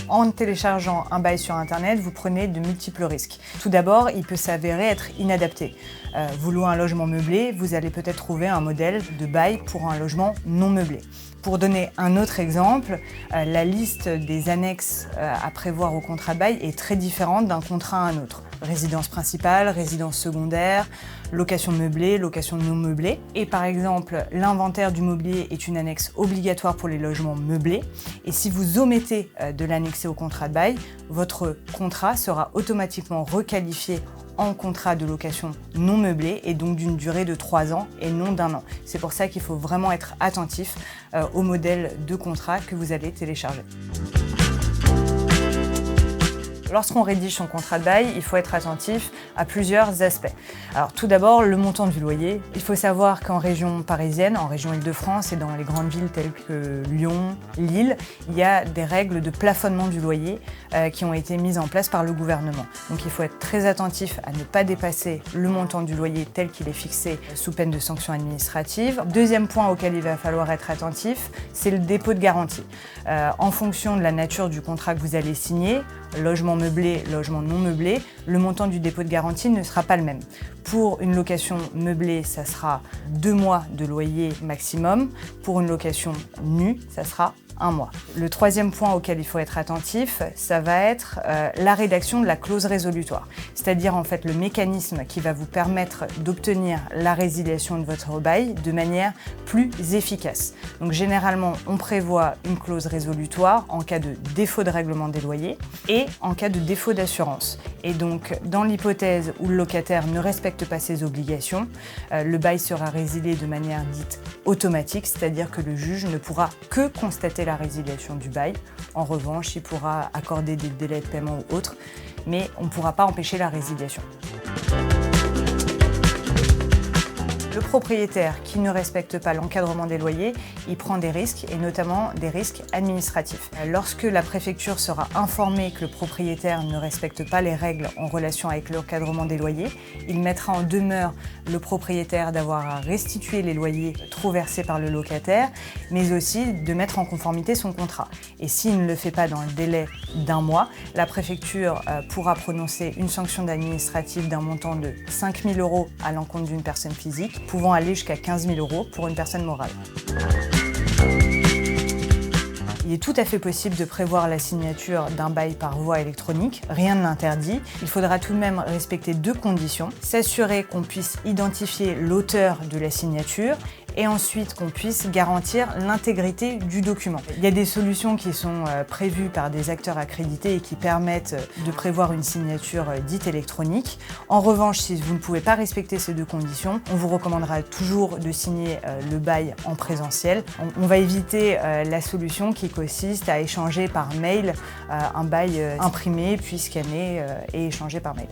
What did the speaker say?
En téléchargeant un bail sur Internet, vous prenez de multiples risques. Tout d'abord, il peut s'avérer être inadapté. Vous louez un logement meublé, vous allez peut-être trouver un modèle de bail pour un logement non meublé. Pour donner un autre exemple, la liste des annexes à prévoir au contrat de bail est très différente d'un contrat à un autre. Résidence principale, résidence secondaire, location meublée, location non meublée. Et par exemple, l'inventaire du mobilier est une annexe obligatoire pour les logements meublés. Et si vous omettez de l'annexer au contrat de bail, votre contrat sera automatiquement requalifié en contrat de location non meublé et donc d'une durée de 3 ans et non d'1 an. C'est pour ça qu'il faut vraiment être attentif au modèle de contrat que vous allez télécharger. Lorsqu'on rédige son contrat de bail, il faut être attentif à plusieurs aspects. Alors tout d'abord, le montant du loyer. Il faut savoir qu'en région parisienne, en région Île-de-France et dans les grandes villes telles que Lyon, Lille, il y a des règles de plafonnement du loyer qui ont été mises en place par le gouvernement. Donc il faut être très attentif à ne pas dépasser le montant du loyer tel qu'il est fixé sous peine de sanctions administratives. Deuxième point auquel il va falloir être attentif, c'est le dépôt de garantie. En fonction de la nature du contrat que vous allez signer, logement meublé, logement non meublé, le montant du dépôt de garantie ne sera pas le même. Pour une location meublée, ça sera 2 mois de loyer maximum. Pour une location nue, ça sera 1 mois. Le troisième point auquel il faut être attentif, ça va être la rédaction de la clause résolutoire. C'est-à-dire en fait le mécanisme qui va vous permettre d'obtenir la résiliation de votre bail de manière plus efficace. Donc généralement, on prévoit une clause résolutoire en cas de défaut de règlement des loyers et en cas de défaut d'assurance. Et donc dans l'hypothèse où le locataire ne respecte pas ses obligations, le bail sera résilié de manière dite automatique, c'est-à-dire que le juge ne pourra que constater la résiliation du bail. En revanche, il pourra accorder des délais de paiement ou autres, mais on ne pourra pas empêcher la résiliation. Le propriétaire qui ne respecte pas l'encadrement des loyers, il prend des risques et notamment des risques administratifs. Lorsque la préfecture sera informée que le propriétaire ne respecte pas les règles en relation avec l'encadrement des loyers, il mettra en demeure le propriétaire d'avoir à restituer les loyers trop versés par le locataire, mais aussi de mettre en conformité son contrat. Et s'il ne le fait pas dans le délai d'1 mois, la préfecture pourra prononcer une sanction administrative d'un montant de 5 000 € à l'encontre d'une personne physique, pouvant aller jusqu'à 15 000 € pour une personne morale. Il est tout à fait possible de prévoir la signature d'un bail par voie électronique, rien ne l'interdit. Il faudra tout de même respecter 2 conditions. S'assurer qu'on puisse identifier l'auteur de la signature et ensuite qu'on puisse garantir l'intégrité du document. Il y a des solutions qui sont prévues par des acteurs accrédités et qui permettent de prévoir une signature dite électronique. En revanche, si vous ne pouvez pas respecter ces 2 conditions, on vous recommandera toujours de signer le bail en présentiel. On va éviter la solution qui consiste à échanger par mail un bail imprimé puis scanné et échangé par mail.